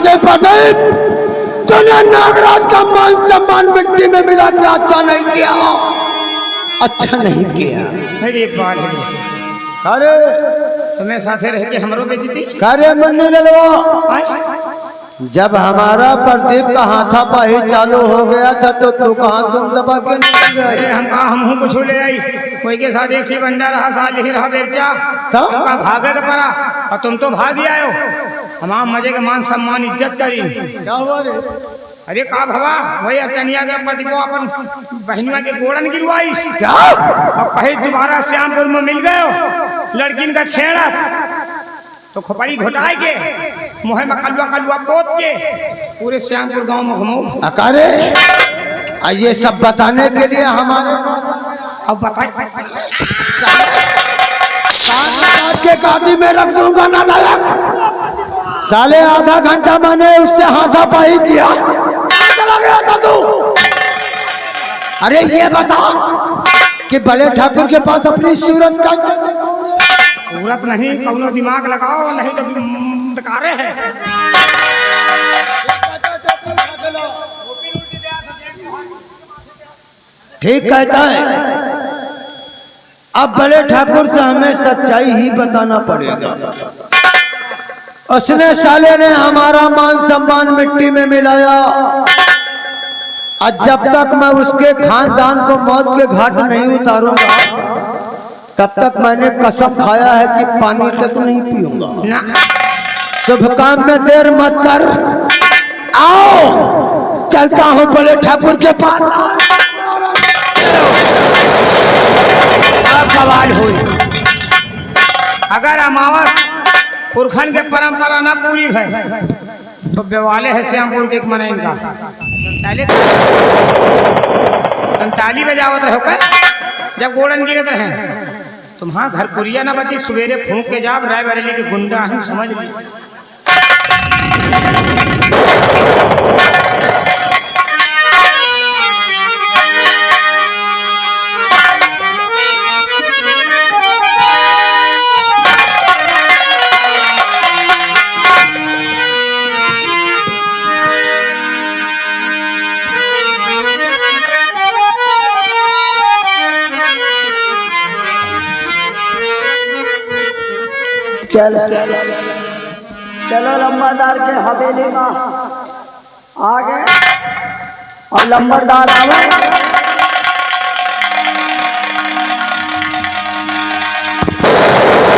प्रदीप तूने नागराज का मान सम्मान मिट्टी में मिला के अच्छा नहीं किया, अच्छा नहीं किया। अरे बात है, अरे तुम्हें साथे रह के हमरो बेइज्जती करे मन्नी ललवा। जब हमारा प्रदीप का हाथापाई चालू हो गया था तो तू कहाँ तुम दबा के निकल गए? अरे हम कहा हम कुछ ले आई, कोई के साथ एक बंदा रहा, साल ही रहा बेचा, हमका भागे का पड़ा और तुम तो भाग ही आयो। हमारा मजे के मान सम्मान इज्जत करी। क्या हुआ रे? अरे का भवा वही अर्चनिया के प्रदीप अपन बहनिया के गोड़न गिरवाई क्या? अब कहीं दोबारा श्यामपुर में मिल गए लड़किन का छेड़ा तो खोपड़ी घोटाए के मुँह में कलुआ कलुआ पोत के पूरे श्यामपुर गांव में घुमाओ। अकारे ये सब बताने के लिए हमारे अब बताए के काटी में रख दूंगा ना लायक। साले आधा घंटा मैंने उससे हाथापाई किया, चला गया था तू। अरे ये बता कि बड़े ठाकुर के पास अपनी सूरत का सूरत नहीं, कौनो दिमाग लगाओ नहीं तो बेकारे है। ठीक कहता है। अब बड़े ठाकुर से हमें सच्चाई ही बताना पड़ेगा। उसने साले ने हमारा मान सम्मान मिट्टी में मिलाया और जब तक मैं उसके खानदान को मौत के घाट नहीं उतारूंगा तब तक मैंने कसम खाया है कि पानी तक नहीं पीऊंगा। शुभ काम में देर मत कर, आओ चलता हूं बड़े ठाकुर के पास। सवाल हुई अगर अमावस पुरखन के परंपरा न पूरी है तो बेवाले है श्यामपुर के मनाइन का ताली बजावत रहो का जब गोड़न गिरत रहे तुम्हारा घर कुरिया न बची सवेरे फूंक के जाब रायबरेली के गुंडा हम समझ ली। चलो चलो लंबरदार के हवेली में आ गए और लंबरदार आवे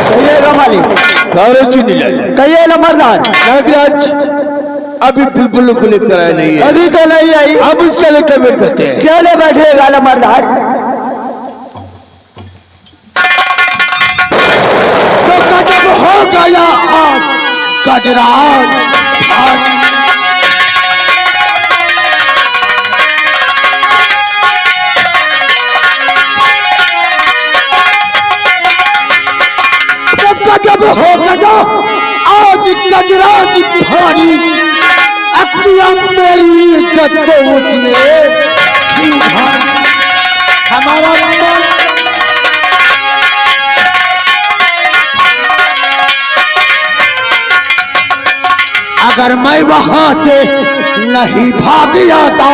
कहिएगा मालिक। कहिए लंबरदार। नागराज अभी बुलबुल को लेकर आए नहीं है। अभी तो नहीं आई। अब उसके लेकर वेट करते हैं। चले बैठेगा लंबरदार। हो गया आज गजराज जब हो गया आज गजराज भारी अक्तिया मेरी इज्जत को उठने हमारा अगर मैं वहां से नहीं भाग आता,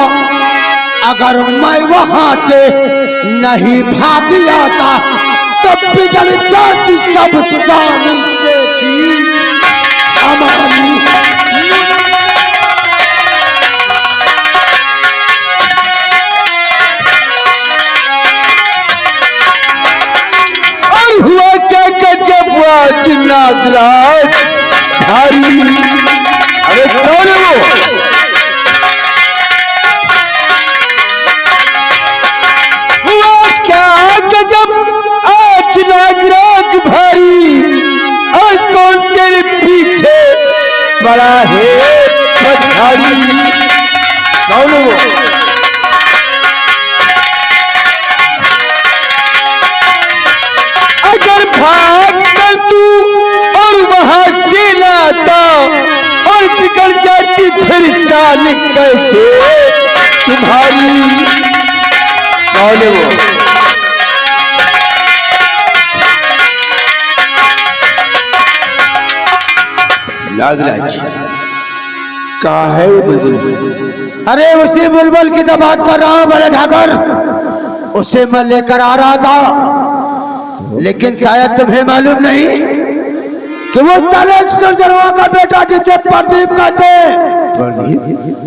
अगर मैं वहां से नहीं भाग आता तो बिगड़ जाती सब शान से थी हमारी। और हुआ क्या जब आज नागराज भारी। अरे कौन है वो? हुआ क्या गजब आज नागराज भारी और कौन तेरे पीछे बड़ा है पछाड़ी। कौन है वो? अगर भाग कर तू और वहां से लाता और बिगड़ जाती फिर शान कैसे तुम्हारी। कौन है वो? नागराज कहा है वो बुलबुल? अरे उसी बुलबुल की तो बात कर रहा हूँ बड़े ठाकर। उसे मैं लेकर आ रहा था, लेकिन शायद तुम्हें मालूम नहीं कि वो तालेश्वर दरवा का बेटा जिसे प्रदीप कहते हैं,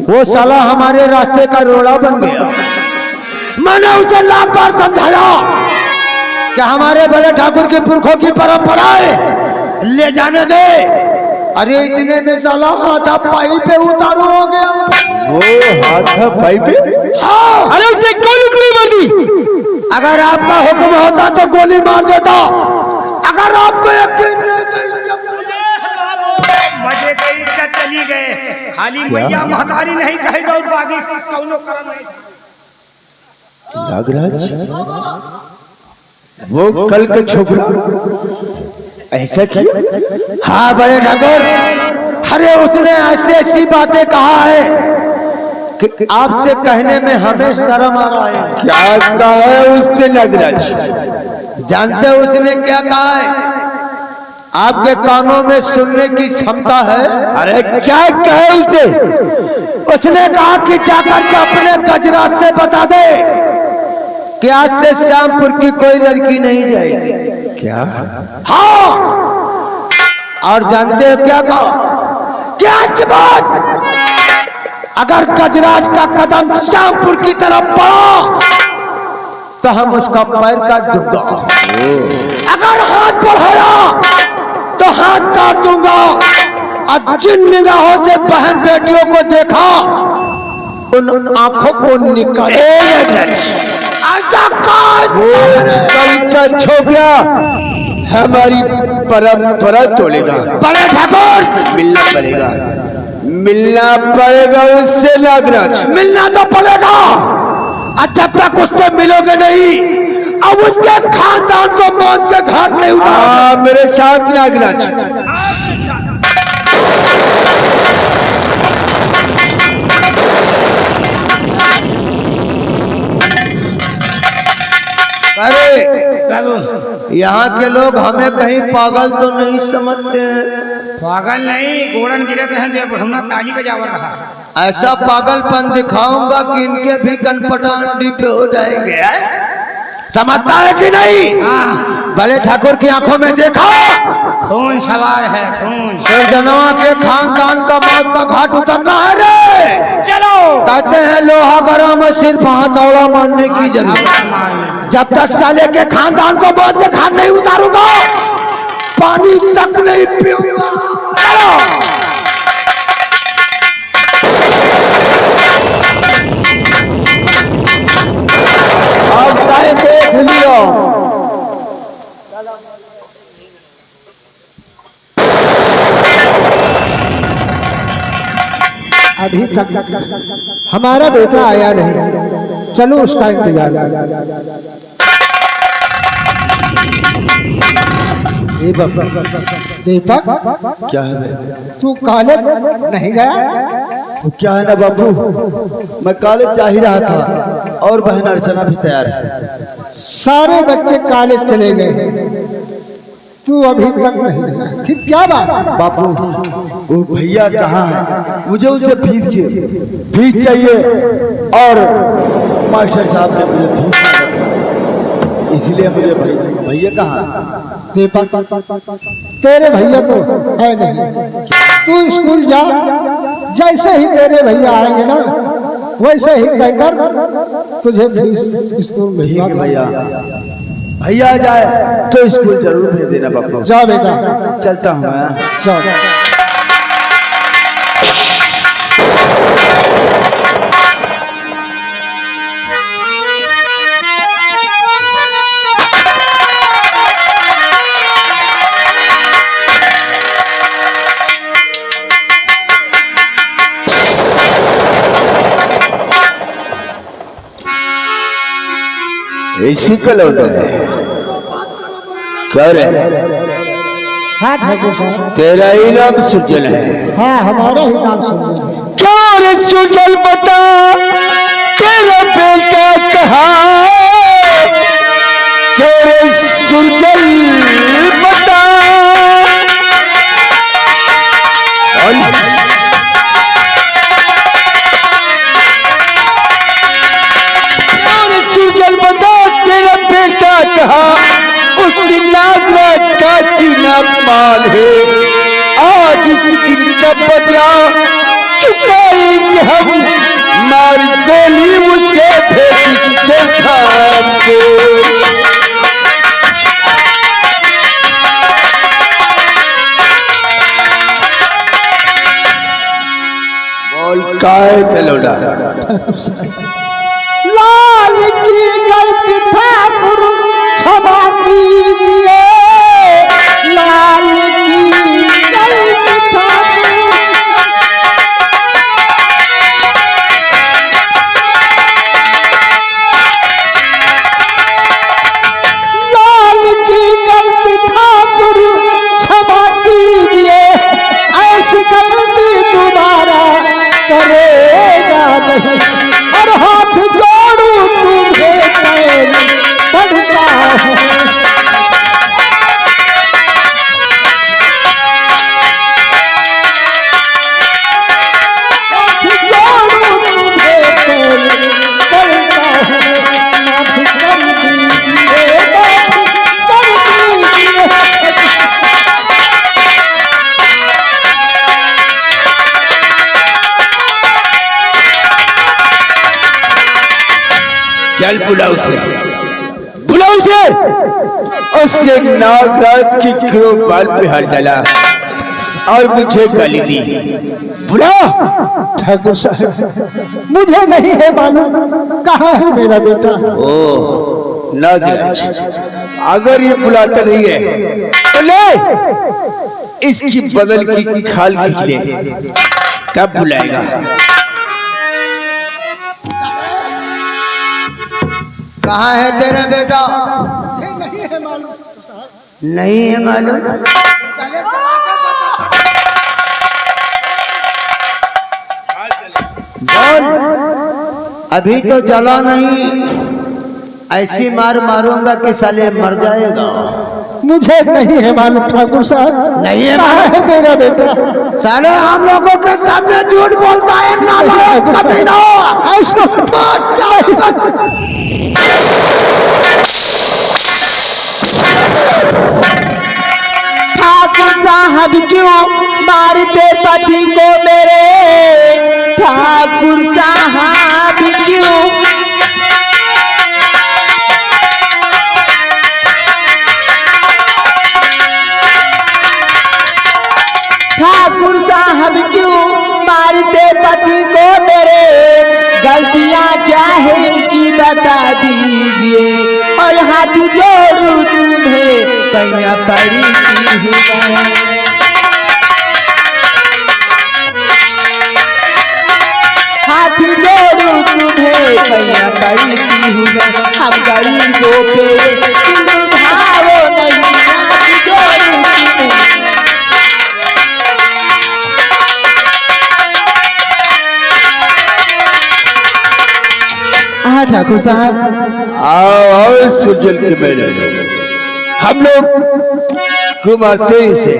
वो साला हमारे रास्ते का रोड़ा बन गया। मैंने उसे लाख बार समझाया कि हमारे बड़े ठाकुर के पुरखों की परंपरा है, ले जाने दे। अरे इतने में साला हाथा पाई पे उतारू हो गया। वो हाथा पाई पे? हाँ। अरे उसे गोली मार दी। अगर आपका हुक्म होता तो गोली मार देता। अगर आपको यकीन नहीं तो मजे के इज्जत चली गए। खाली मैया महतारी नहीं कहे दो बागी कौनो करम नहीं। नागराज वो कल का छोकरा ऐसा किया? हाँ बड़े ठाकुर, अरे उसने ऐसी ऐसी बातें कहा है कि आपसे कहने में हमें शर्म आ रहा है। क्या कहा है उसने नागराज? जानते हो उसने क्या कहा है? आपके कानों में सुनने की क्षमता है। अरे क्या कहा है उसने? उसने कहा कि जाकर के अपने गजरा से बता दे कि आज से श्यामपुर की कोई लड़की नहीं जाएगी। क्या? हाँ। और जानते हो क्या कहा? कि आज के बाद अगर गजराज का कदम श्यामपुर की तरफ बढ़ा तो हम उसका पैर काट दूंगा। अगर हाथ बढ़ाया तो हाथ काट दूंगा। और जिन निगाहों से बहन बेटियों को देखा उन आंखों को निकाल। ऐसा कल का छोकरा हमारी परंपरा तोड़ेगा। बड़े ठाकुर मिलना पड़ेगा उससे नागराज। मिलना तो पड़ेगा। और जब तक उससे मिलोगे नहीं, अब उसके खानदान को मौत के घाट नहीं उतारोगे। मेरे साथ नागराज। अरे यहाँ के लोग हमें कहीं पागल तो नहीं समझते हैं? पागल नहीं, गोड़न गिरत हैं जब हमने ताली बजावर रहा। ऐसा पागलपन दिखाऊंगा कि इनके भी कनपटांडी पे हो जाएंगे। समझता है कि नहीं? हाँ। भले ठाकुर की आंखों में देखा खून सवार है, खून। जनवा के खानदान का मौत का घाट उतरना है रे। चलो। कहते हैं लोहा गरम में सिर्फ हथौड़ा मारने की जरूरत। जब तक साले के खानदान को मौत के घाट नहीं उतारूंगा, पानी तक नहीं पीऊंगा। चलो। देख लियो। अभी तक हमारा बेटा आया नहीं, चलो उसका इंतजार। दीपक, क्या है? तू कॉलेज नहीं गया? क्या है ना बाबू, मैं कॉलेज जा ही रहा था और बहन अर्चना भी तैयार है। सारे बच्चे कॉलेज चले गए, तू अभी तक नहीं गया, फिर क्या बात? बाबू वो भैया कहाँ है? मुझे उनसे फीस चाहिए और मास्टर साहब ने मुझे फीस मांगा था, इसलिए मुझे भैया कहाँ? दीपक, तेरे भैया तो है नहीं, तू स्कूल जा, जैसे ही तेरे भैया आएंगे ना वैसे ही कहकर तुझे फीस स्कूल में। ठीक है भैया, भैया आ जाए तो स्कूल जरूर भेज देना बाबू। जा बेटा, चलता हूँ मैं। जा। इसी का लौटा है। कर हाँ ठाकुर साहब, तेरा ही नाम सुजल है। हाँ हमारा ही नाम सुन। क्या रे सुजल बता, तेरा बेटा कहा? तेरे सुजल बता। चल बता तेरा बेटा कहा, उस दिन नागराज का कीना माल है, आज इस दिन का बदला चुकाएंगे हम, मार गोली मुझसे भेज सरकार को। बोल काय तलोड़ा लाल की गलती ठाकुर क्षमा कीजिए, लाल की गलती ठाकुर। लाल की गलती ठाकुर क्षमा कीजिए, ऐसी गलती दोबारा करेगा नहीं, और हाथ जोड़ू तुम्हें पैर पड़ता है। हाथ जोड़ू तुम्हें पैर पड़ता है, माफ कर दीजिए, माफ कर दीजिए। चल बुलाओ से, बुलाओ से। उसने नागराज की बाल पे हाथ डाला और मुझे गाली दी। बुला। ठाकुर साहब मुझे नहीं है मालूम कहाँ है मेरा बेटा। ओ नागराज, अगर ये बुलाता नहीं है तो ले इसकी बदल की खाल खींच ले, तब बुलाएगा। कहाँ है तेरा बेटा? नहीं है मालूम। नहीं है मालूम। बोल, अभी तो जला नहीं, ऐसी मार मारूंगा कि साले मर जाएगा। मुझे नहीं है मालूम ठाकुर साहब। नहीं है कहाँ है मेरा बेटा? साले हम लोगों के सामने झूठ बोलता है, नालायक कमीना। ठाकुर साहब क्यों मारते पति को मेरे, ठाकुर साहब क्यों, ठाकुर साहब क्यों मारते पति को मेरे, गलतियां क्या है इनकी बता दीजिए, और हाथ जोड़ू तुम्हें पैया पड़ी हूँ मैं। हाथ जोड़ू तुम्हें पैया पड़ी हूँ मैं, हम गरीबों पे दिल भावो नहीं, हाथ जोड़ू तुम्हें। हाँ ठाकुर साहब। आओ सुजल के मेरे, हम लोग घुमाते ही से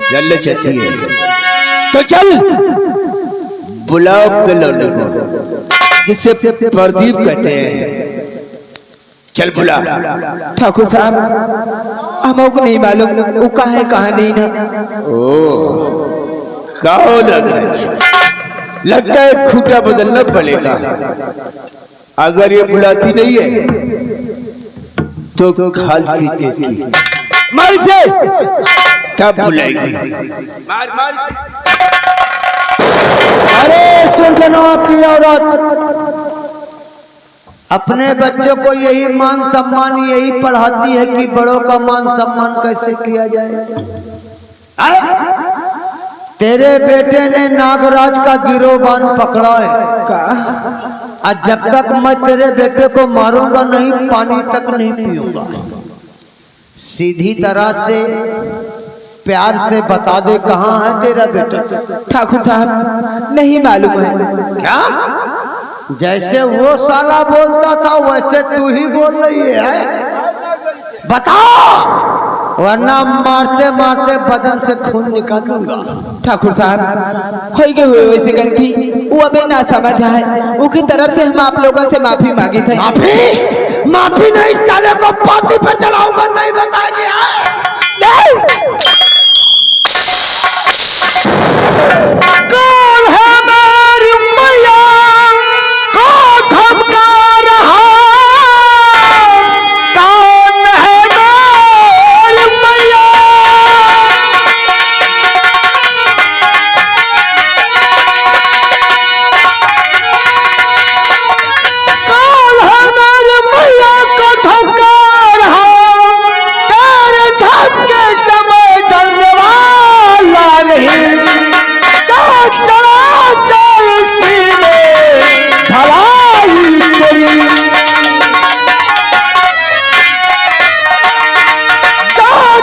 जल्ले चलती है, तो चल बुलाओ पिलौने को, जिसे प्रदीप कहते हैं। चल बुला। ठाकुर साहब हमको को नहीं मालूम वो कहाँ है कहाँ नहीं ना। ओ कहो नागराज, लगता है खूंटा बदलना पड़ेगा। अगर ये बुलाती नहीं है तो खाल की तेज की मार से, तब बुलाएगी। मार मार से। अरे सुल्तानों की औरत अपने बच्चों को यही मान सम्मान यही पढ़ाती है कि बड़ों का मान सम्मान कैसे किया जाए। तेरे बेटे ने नागराज का गिरोबान पकड़ा है, आज जब तक मैं तेरे बेटे को मारूंगा नहीं, पानी तक नहीं पीऊंगा। सीधी तरह से प्यार से बता दे कहाँ है तेरा बेटा। ठाकुर साहब नहीं मालूम है। क्या? जैसे वो साला बोलता था वैसे तू ही बोल रही है? बता। वरना मारते मारते बदन से खून निकाल दूंगा। ठाकुर साहब हो गए हुए वैसे गलती वो अबे ना समझ है, उसकी तरफ से हम आप लोगों से माफी मांगी थे। माफी नहीं, साले को फांसी पे चढ़ाऊंगा, नहीं बताएंगे। कौन है मेरी मैया को धमका रहा, कौन है मेरी मैया, कौन है मेरी मैया को धमका रहा, तेरे धमके समय डरने वाला नहीं, चला चल सीने भलाई तेरी, चला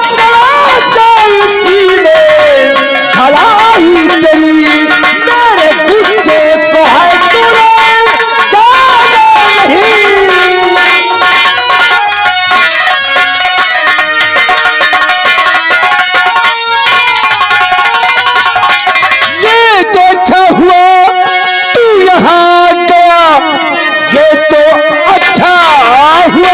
चल सीने भलाई तेरी, मेरे गुस्से को है तूने जाना नहीं। ये तो अच्छा हुआ तू यहाँ गया, ये तो अच्छा हुआ।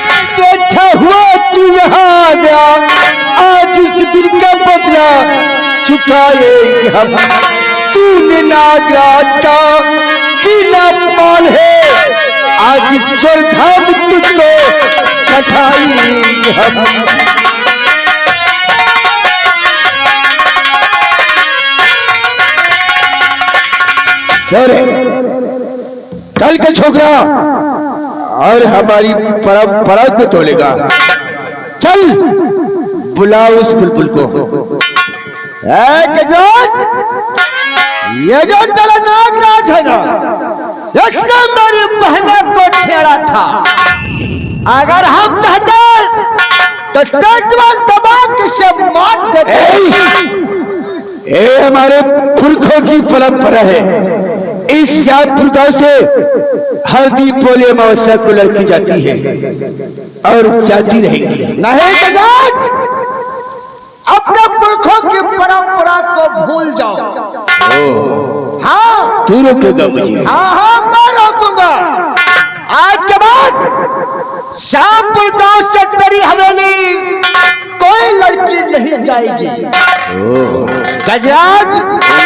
ये तो अच्छा हुआ तू यहाँ गया, आज उस दिन का बदला चुकाएंगे हम। तूने नागराज का किला मान है, आज स्वर्धाम तुझको कठाएंगे हम। कल का छोकरा और हमारी परंपरा को तोड़ेगा। चल बुलाओ उस बुलबुल को। ये जो तेरा नागराज है ना, इसने मेरी बहना को छेड़ा था। अगर हम चाहते तो तेजवान दबा से मार देते। ये हमारे पुरखों की परंपरा है। इस श्यामपुर गांव से हल्दी पोले अमावस्या को लड़की जाती है और जाती रहेगी। नहीं जगत, अपने पुरखों की परंपरा को भूल जाओ। हाँ तू रोकेगा मुझे? हाँ मैं रोकूंगा। आज के बाद श्यामपुर गांव से तेरी हवेली कोई लड़की नहीं जाएगी। गजराज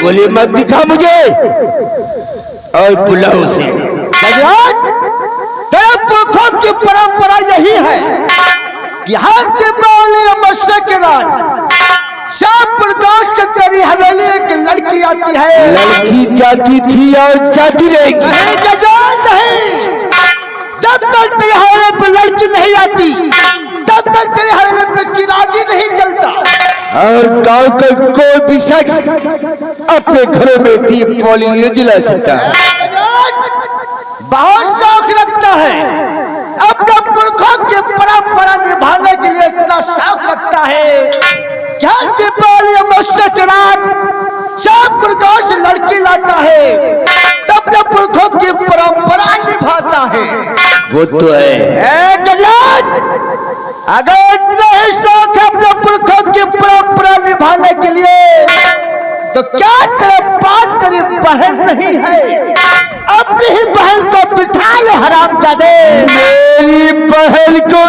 गोली मत दिखा मुझे और बुलाओ उसे। गजराज, तेरे पुरखों की परंपरा यही है कि हर दीपावली अमावस्या के रात श्यामपुर गांव से तेरी हवेली एक लड़की आती है। लड़की जाती थी और जाती रहेगी। नहीं गजराज नहीं, जब तक तेरे हवेली पे लड़की नहीं आती तब तक तेरे हवेली पे चिराग ही नहीं जलता। और गांव का कोई भी शख्स अपने घरों में दीपावली नहीं जला सकता। बहुत शौक रखता है, अपने पुरखों की परंपरा निभाने के लिए इतना शौक रखता है कि हर दीपावली अमावस्या के रात श्यामपुर गांव से लड़की लाता है, तब अपने पुरखों की परंपरा निभाता है। वो तो है गजराज, अगर इतना ही शौक है अपने पुरखों की परंपरा निभाने के लिए तो क्या तेरे पास तेरी बहन नहीं है? अपनी ही बहन को बिठा ले हरामजादे। मेरी बहन को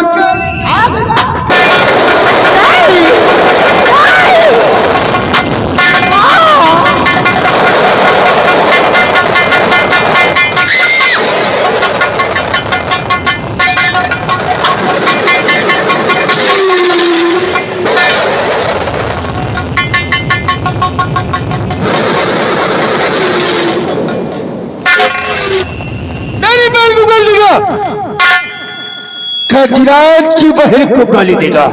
गजराज की बहन को गाली देगा।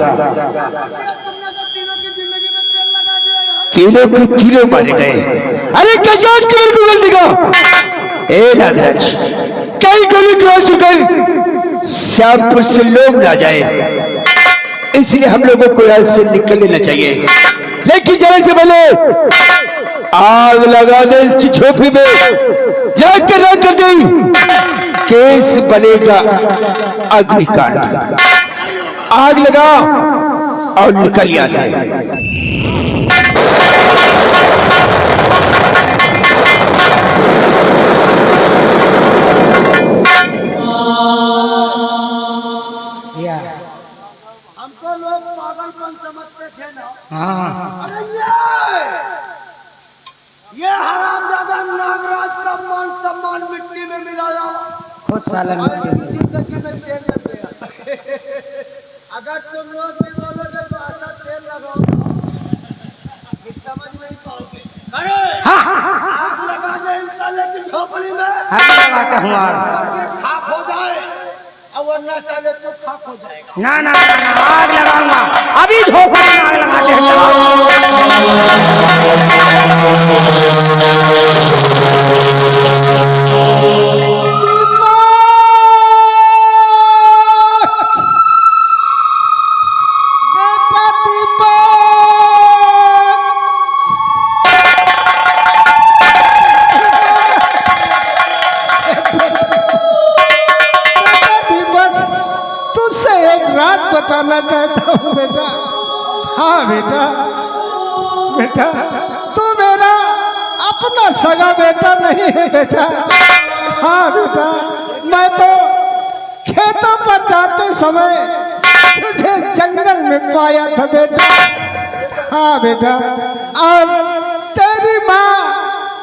तीनों के तीनों मारे गए। अरे गजराज की बहन को गाली देगा। ए नागराज, कई गली क्रॉस कर श्यामपुर से लोग ना जाए, इसलिए हम लोगों को यहाँ से निकल लेना चाहिए। लेकिन जरा से पहले आग लगा दे इसकी झोपड़ी में, जाकर रख दे, केस बनेगा अग्निकांड। आग लगा और निकल यहाँ से। हमको लोग पागलपन समझते थे ना। हाँ अरे ये हरामजादा नागराज का मान सम्मान मिट्टी में मिलाया, खुद साला मिट्टी में। जिंदगी में तेल लग गया। अगर तुम लोग भी बोलोगे तो ऐसा तेल लगाओ कि समझ नहीं पाओगे। अरे आग लगा दे इन साले की झोपड़ी में, हम लगाते हूँ आग। खाक हो जाए और वरना साले तो खाक हो जाएगा। ना ना ना ना, आग लगाऊंगा अभी, झोपड़ी में आग लगाते हैं। तुझसे एक रात बताना चाहता हूँ बेटा। हाँ बेटा, बेटा तू मेरा अपना सगा बेटा नहीं है बेटा। हाँ बेटा, मैं तो खेतों पर जाते समय तुझे जंगल में पाया था बेटा। हाँ बेटा, और तेरी माँ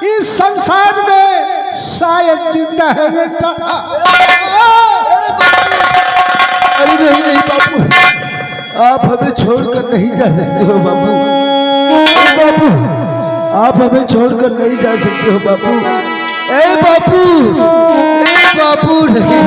इस संसार में शायद जिंदा है बेटा। अरे नहीं नहीं बापू, आप हमें छोड़कर नहीं जा सकते हो बापू। बापू आप हमें छोड़कर नहीं जा सकते हो बापू। ए बापू, ए बापू नहीं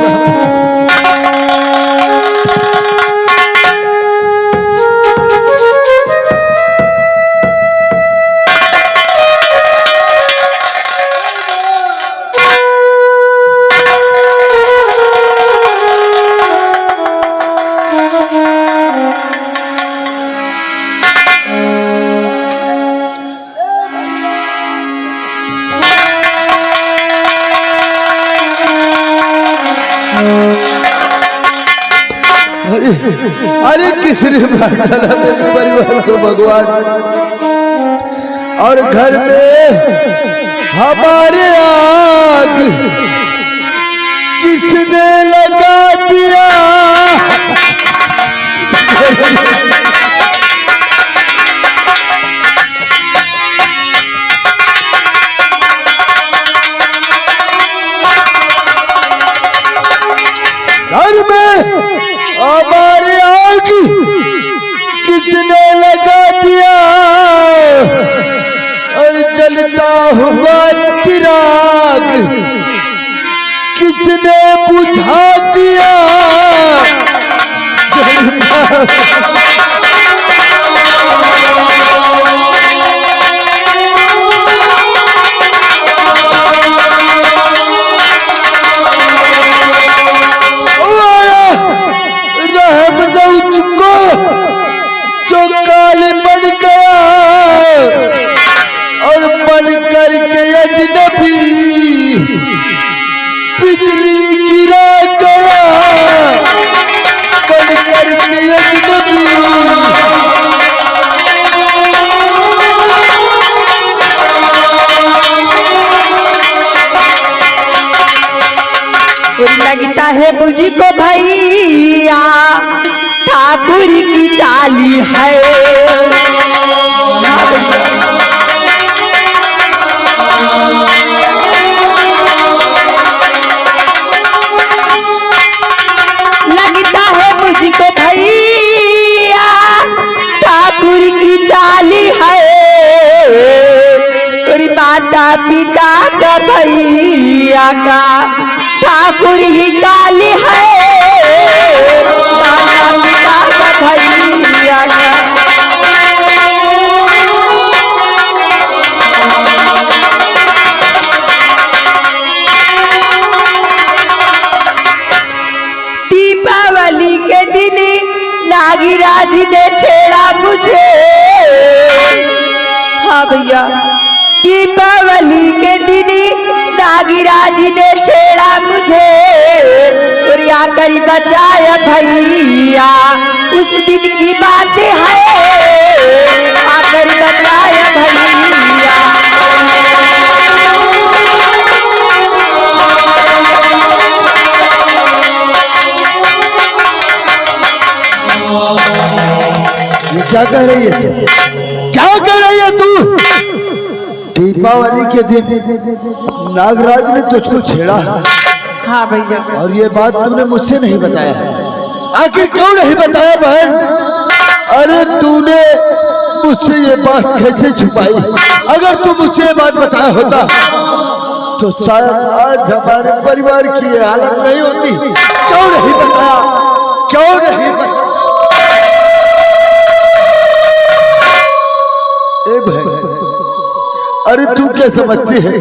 अरे किसने मार डाला मेरे परिवार को भगवान, और घर में हमारे आग किसने लगा दिया। घर में हमारे आग किसने लगा दिया, और जलता हुआ चिराग किसने बुझा दिया। जो काले बन गया और बन करके अजनबी बिजली गिरा गया, बन करके अजनबी। लगता है मुझको भैया ठाकुर की चाली है। लगता है मुझको भैया ठाकुर की चाली है। मेरी माता पिता का भैया का ठाकुर ही काली है। माता पिता का भैया का दीपावली के दिन नागराज ने छेड़ा मुझे। हाँ भैया, नागराज ने छेड़ा मुझे और आकर बचाया भैया, उस दिन की बात है आकर बचाया भैया। ये क्या कह रही है तू? क्या कह रही है तू? दीपावली के दिन नागराज ने तुझको छेड़ा, हाँ भैया। और ये बात तुमने मुझसे नहीं बताया। आखिर क्यों नहीं बताया बहन? अरे तूने मुझसे ये बात कैसे छुपाई? अगर तू मुझसे ये बात बताया होता तो शायद आज हमारे परिवार की ये हालत नहीं होती। क्यों नहीं बताया? क्यों नहीं बताया? ए बहन, अरे तू क्या समझती है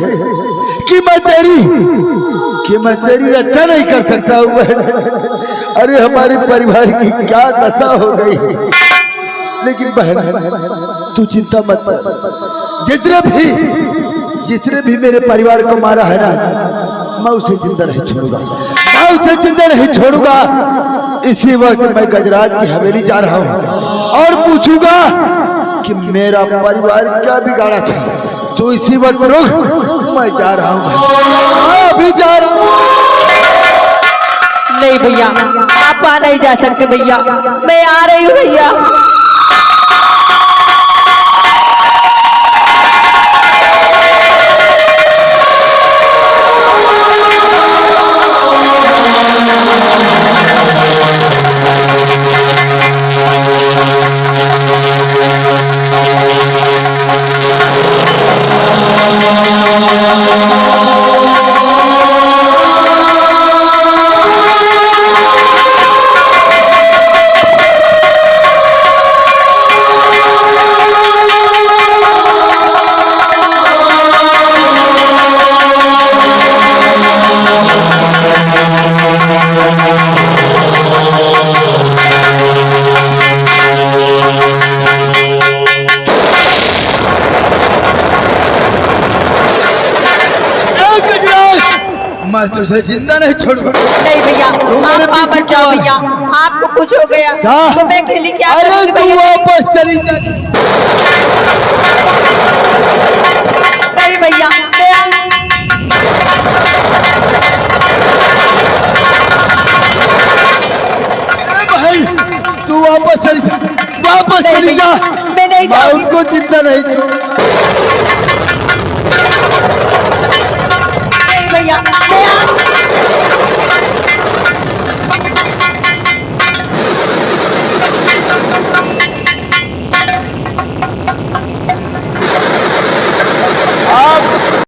कि मैं तेरी रक्षा नहीं कर सकता हूँ बहन? अरे हमारे परिवार की क्या दशा हो गई। लेकिन बहन तू चिंता मत कर, जितने भी मेरे परिवार को मारा है ना, मैं उसे जिंदा नहीं छोड़ूंगा, मैं उसे जिंदा नहीं छोड़ूंगा। इसी वक्त मैं गजराज की हवेली जा रहा हूँ और पूछूंगा कि मेरा परिवार क्या बिगाड़ा था। तो इसी वक्त रुक, मैं जा रहा हूँ, अभी जा रहा हूँ। नहीं भैया, आप आ नहीं जा सकते भैया, मैं आ रही हूँ भैया। मैं तुझे जिंदा नहीं छोड़ूंगा। नहीं भैया, आप मत जाओ भैया, आपको कुछ हो गया तो मैं खेली क्या अरे तू वापस चली जा। नहीं भैया, भाई तू वापस चली जा, वापस चली जा। मैं नहीं जाऊंगी। उनको जिंदा नहीं